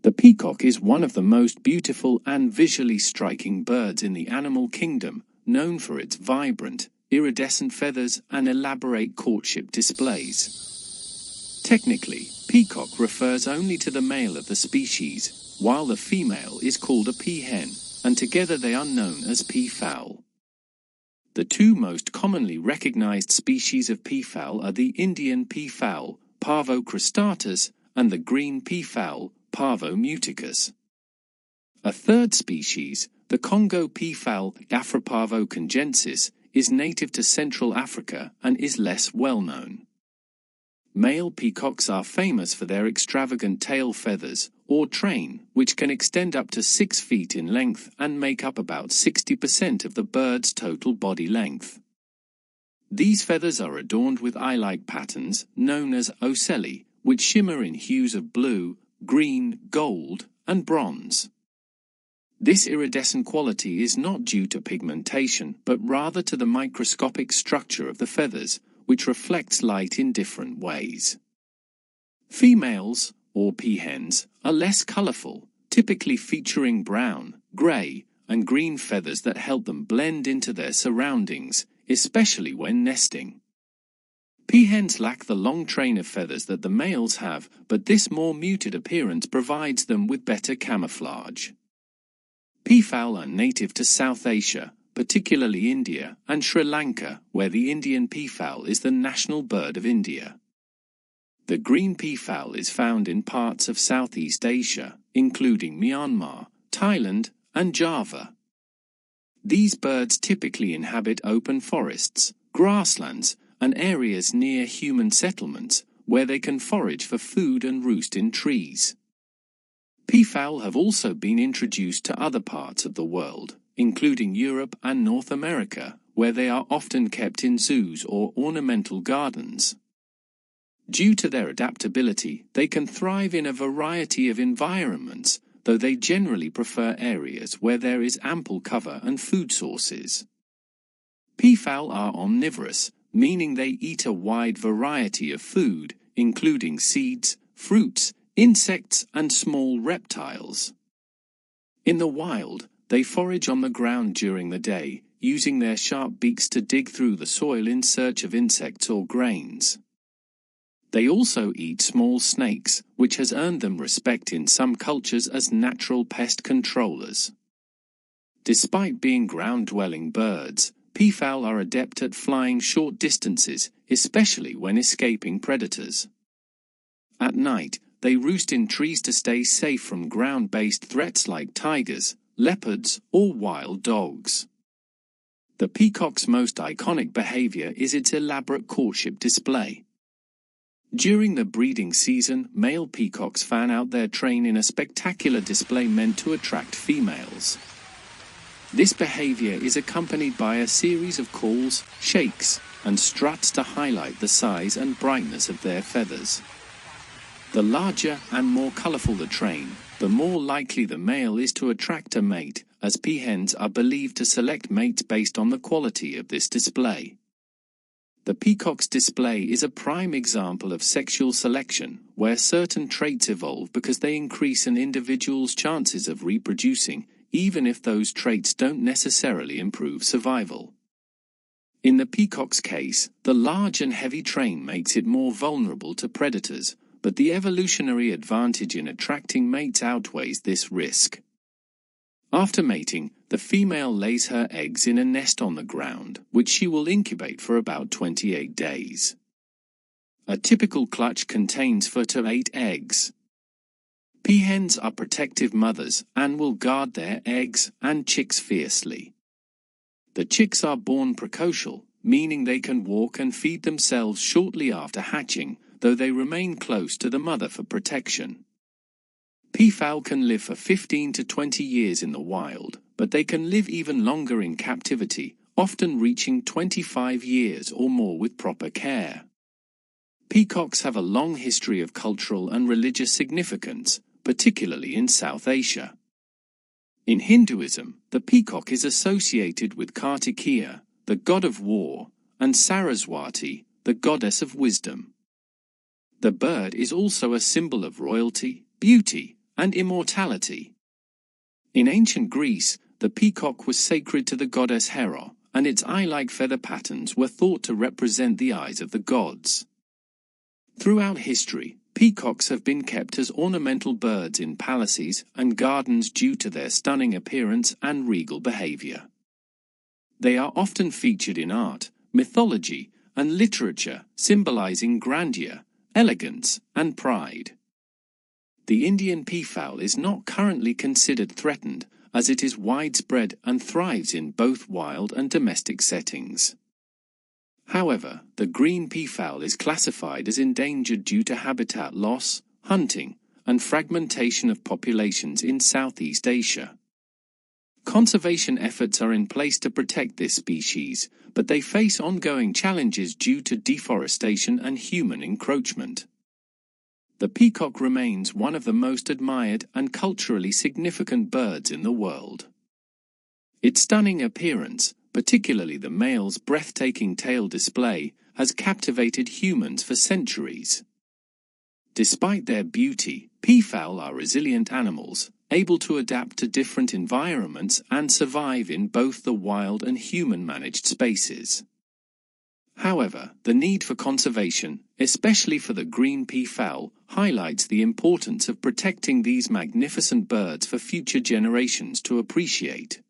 The peacock is one of the most beautiful and visually striking birds in the animal kingdom, known for its vibrant, iridescent feathers and elaborate courtship displays. Technically, peacock refers only to the male of the species, while the female is called a peahen, and together they are known as peafowl. The two most commonly recognized species of peafowl are the Indian peafowl, Pavo cristatus, and the green peafowl, Pavo muticus. A third species, the Congo peafowl, Afropavo congensis, is native to Central Africa and is less well known. Male peacocks are famous for their extravagant tail feathers, or train, which can extend up to 6 feet in length and make up about 60% of the bird's total body length. These feathers are adorned with eye-like patterns, known as ocelli, which shimmer in hues of blue, green, gold, and bronze. This iridescent quality is not due to pigmentation, but rather to the microscopic structure of the feathers, which reflects light in different ways. Females, or peahens, are less colorful, typically featuring brown, gray, and green feathers that help them blend into their surroundings, especially when nesting. Peahens lack the long train of feathers that the males have, but this more muted appearance provides them with better camouflage. Peafowl are native to South Asia, particularly India and Sri Lanka, where the Indian peafowl is the national bird of India. The green peafowl is found in parts of Southeast Asia, including Myanmar, Thailand, and Java. These birds typically inhabit open forests, grasslands, and areas near human settlements, where they can forage for food and roost in trees. Peafowl have also been introduced to other parts of the world, including Europe and North America, where they are often kept in zoos or ornamental gardens. Due to their adaptability, they can thrive in a variety of environments, though they generally prefer areas where there is ample cover and food sources. Peafowl are omnivorous, meaning they eat a wide variety of food, including seeds, fruits, insects, and small reptiles. In the wild, they forage on the ground during the day, using their sharp beaks to dig through the soil in search of insects or grains. They also eat small snakes, which has earned them respect in some cultures as natural pest controllers. Despite being ground-dwelling birds, peafowl are adept at flying short distances, especially when escaping predators. At night, they roost in trees to stay safe from ground-based threats like tigers, leopards, or wild dogs. The peacock's most iconic behavior is its elaborate courtship display. During the breeding season, male peacocks fan out their train in a spectacular display meant to attract females. This behavior is accompanied by a series of calls, shakes, and struts to highlight the size and brightness of their feathers. The larger and more colorful the train, the more likely the male is to attract a mate, as peahens are believed to select mates based on the quality of this display. The peacock's display is a prime example of sexual selection, where certain traits evolve because they increase an individual's chances of reproducing, even if those traits don't necessarily improve survival. In the peacock's case, the large and heavy train makes it more vulnerable to predators, but the evolutionary advantage in attracting mates outweighs this risk. After mating, the female lays her eggs in a nest on the ground, which she will incubate for about 28 days. A typical clutch contains 4 to 8 eggs. Peahens are protective mothers and will guard their eggs and chicks fiercely. The chicks are born precocial, meaning they can walk and feed themselves shortly after hatching, though they remain close to the mother for protection. Peafowl can live for 15 to 20 years in the wild, but they can live even longer in captivity, often reaching 25 years or more with proper care. Peacocks have a long history of cultural and religious significance, particularly in South Asia. In Hinduism, the peacock is associated with Kartikeya, the god of war, and Saraswati, the goddess of wisdom. The bird is also a symbol of royalty, beauty, and immortality. In ancient Greece, the peacock was sacred to the goddess Hera, and its eye-like feather patterns were thought to represent the eyes of the gods. Throughout history, peacocks have been kept as ornamental birds in palaces and gardens due to their stunning appearance and regal behavior. They are often featured in art, mythology, and literature, symbolizing grandeur, elegance, and pride. The Indian peafowl is not currently considered threatened, as it is widespread and thrives in both wild and domestic settings. However, the green peafowl is classified as endangered due to habitat loss, hunting, and fragmentation of populations in Southeast Asia. Conservation efforts are in place to protect this species, but they face ongoing challenges due to deforestation and human encroachment. The peacock remains one of the most admired and culturally significant birds in the world. Its stunning appearance, particularly the male's breathtaking tail display, has captivated humans for centuries. Despite their beauty, peafowl are resilient animals, able to adapt to different environments and survive in both the wild and human-managed spaces. However, the need for conservation, especially for the green peafowl, highlights the importance of protecting these magnificent birds for future generations to appreciate.